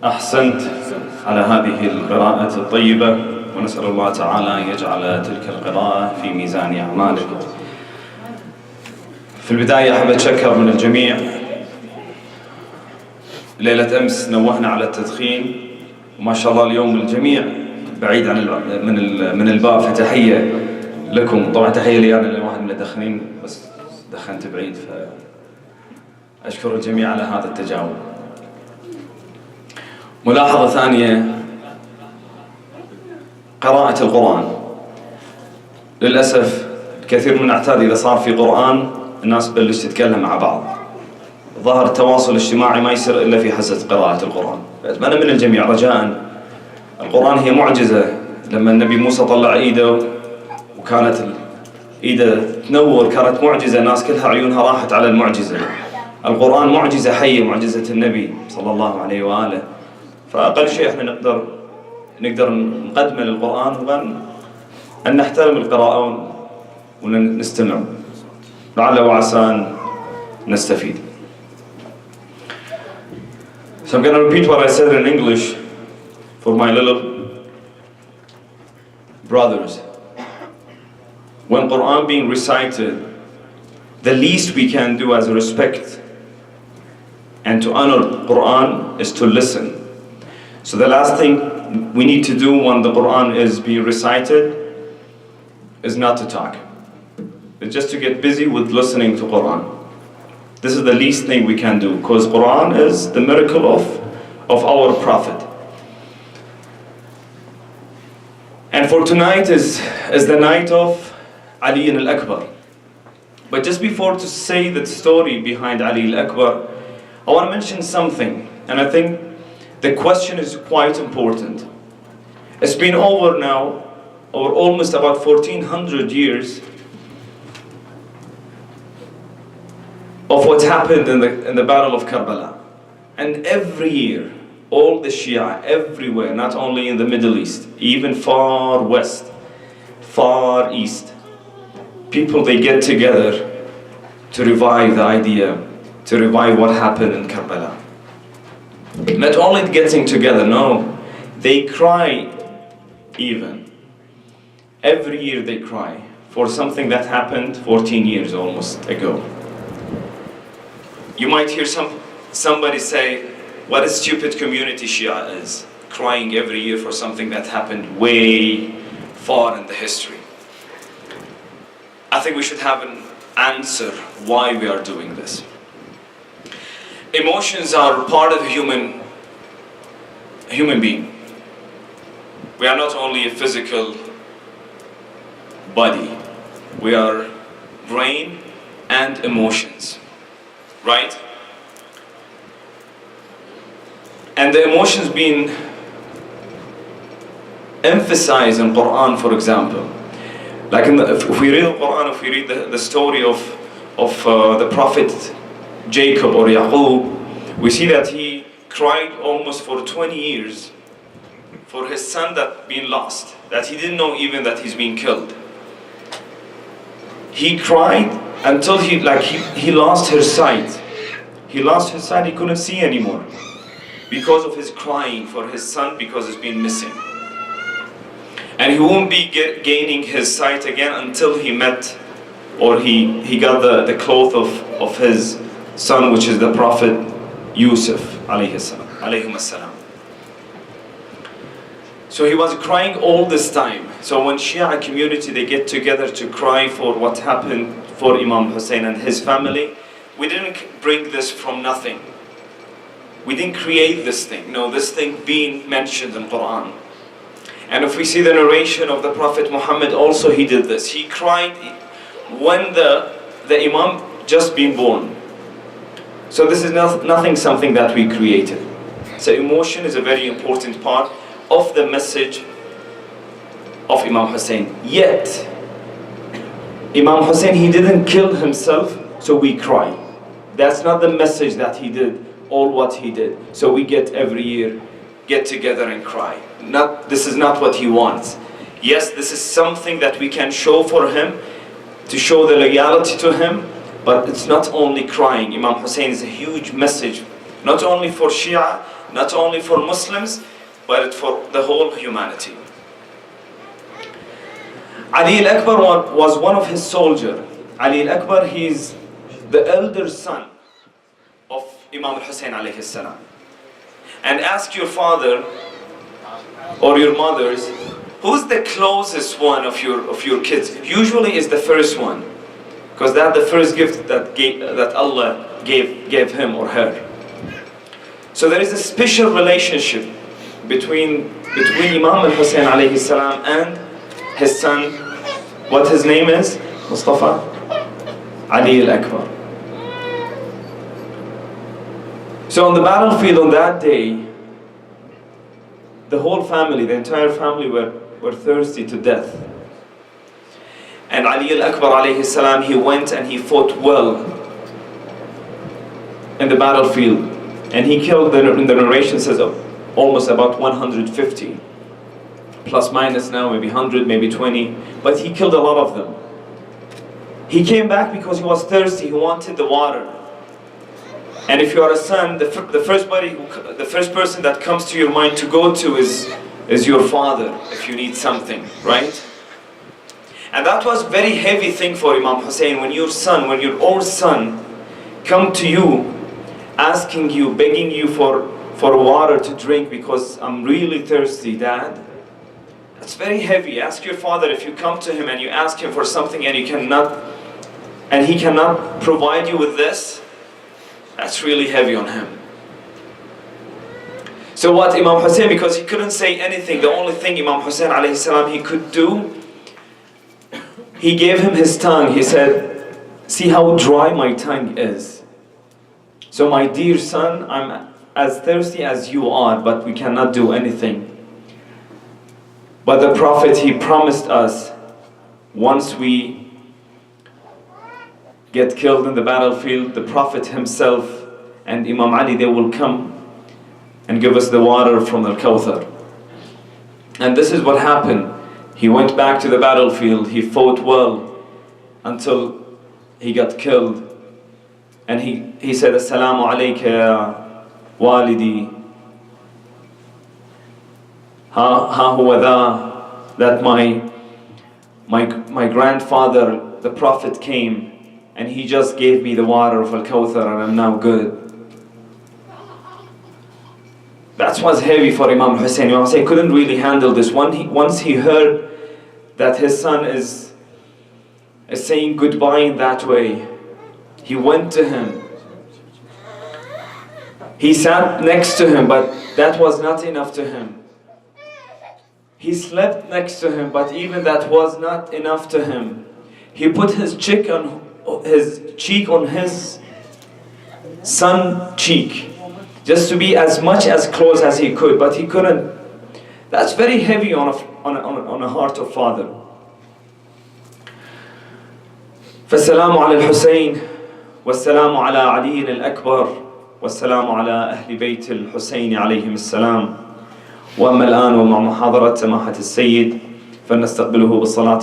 أحسنت على هذه القراءة الطيبة، ونسأل الله تعالى أن يجعل تلك القراءة في ميزان أعمالك. في البداية أحب أتشكر من الجميع. ليلة أمس نوهنا على التدخين، وما شاء الله اليوم الجميع بعيد عن من الباب، فتحية لكم. طبعا تحية لي أنا، واحد من المدخنين بس دخنت بعيد، فأشكر الجميع على هذا التجاوب. ملاحظة ثانية، قراءة القرآن. للأسف كثير من أعتاد إذا صار في قرآن الناس بلش تتكلم مع بعض. ظهر التواصل الاجتماعي ما يصير إلا في حزة قراءة القرآن. أتمنى من الجميع رجاء، القرآن هي معجزة. لما النبي موسى طلع إيده وكانت إيده تنور، كانت معجزة، الناس كلها عيونها راحت على المعجزة. القرآن معجزة حية، معجزة النبي صلى الله عليه وآله. فأقل شيء احنا نقدر نقدمه للقرآن هو أن نحترم القراءة ونستمع، لعل وعسى أن نستفيد. So I'm going to repeat what I said in English for my little brothers. When Quran being recited, the least we can do as a respect and to honor Quran is to listen. So the last thing we need to do when the Quran is being recited is not to talk. It's just to get busy with listening to Quran. This is the least thing we can do, because Quran is the miracle of our Prophet. And for tonight is the night of Ali al-Akbar. But just before to say the story behind Ali al-Akbar, I want to mention something, and I think the question is quite important. It's been over now, or almost about 1400 years of what happened in the Battle of Karbala. And every year, all the Shia everywhere, not only in the Middle East, even far west, far east, people, they get together to revive the idea, to revive what happened in Karbala. Not only getting together, no, they cry even. Every year they cry for something that happened 14 years almost ago. You might hear somebody say, what a stupid community Shia is, crying every year for something that happened way far in the history. I think we should have an answer why we are doing this. Emotions are part of a human being. We are not only a physical body, we are brain and emotions, right? And the emotions being emphasized in Quran, for example. Like if we read the Quran, if we read the story of the Prophet Jacob or Yaqub, we see that he cried almost for 20 years for his son that been lost, that he didn't know even that he's being killed. He cried until he lost his sight. He lost his sight, he couldn't see anymore because of his crying for his son, because he's been missing. And he won't be gaining his sight again until he met, or he got the cloth of his son, which is the Prophet Yusuf alayhi salam. So he was crying all this time. So when Shia community, they get together to cry for what happened for Imam Hussein and his family, we didn't bring this from nothing. We didn't create this thing. No, this thing being mentioned in Quran. And if we see the narration of the Prophet Muhammad, also he did this. He cried when the Imam just been born. So this is something that we created. So emotion is a very important part of the message of Imam Hussein. Yet, Imam Hussein, he didn't kill himself, so we cry. That's not the message that he did, all what he did. So we get every year, get together and cry. This is not what he wants. Yes, this is something that we can show for him, to show the loyalty to him, but it's not only crying. Imam Hussein is a huge message Not only for Shia, not only for Muslims, but for the whole humanity. Ali al-Akbar was one of his soldiers. Ali al-Akbar, he's the elder son of Imam al-Hussein alayhi salam. And ask your father or your mothers, who's the closest one of your kids? Usually is the first one, because that's the first gift that Allah gave him or her. So there is a special relationship between Imam al-Hussein alayhi salam and his son. What his name is? Mustafa Ali al-Akbar. So on the battlefield on that day, the whole family, the entire family were thirsty to death. And Ali al-Akbar alayhi salam, he went and he fought well in the battlefield. And he killed, in the narration says, almost about 150. Plus minus now, maybe 100, maybe 20. But he killed a lot of them. He came back because he was thirsty, he wanted the water. And if you are a son, the first person that comes to your mind to go to is your father, if you need something, right? And that was a very heavy thing for Imam Hussein, when your own son come to you, asking you, begging you for water to drink because I'm really thirsty, Dad. It's very heavy. Ask your father, if you come to him and you ask him for something and he cannot provide you with this, that's really heavy on him. So what Imam Hussein, because he couldn't say anything, the only thing Imam Hussein alayhi salam he could do, he gave him his tongue. He said, see how dry my tongue is. So my dear son, I'm as thirsty as you are, but we cannot do anything. But the Prophet, he promised us, once we get killed in the battlefield, the Prophet himself and Imam Ali, they will come and give us the water from the Kawthar. And this is what happened. He went back to the battlefield, he fought well until he got killed. And he said, Assalamu alayka ya walidi. Ha huwa dha, that my grandfather, the Prophet, came and he just gave me the water of Al-Kawthar and I'm now good. That was heavy for Imam Hussein. Imam Hussein couldn't really handle this. Once he heard that his son is saying goodbye in that way, he went to him. He sat next to him, but that was not enough to him. He slept next to him, but even that was not enough to him. He put his cheek on his son's cheek, just to be as much as close as he could, but he couldn't. That's very heavy on a heart of father. فالسلام على الحسين والسلام على علي الأكبر والسلام على أهل بيت الحسين عليهم السلام. وأما الآن ومع محاضرة سماحة السيد فلنستقبله بالصلاة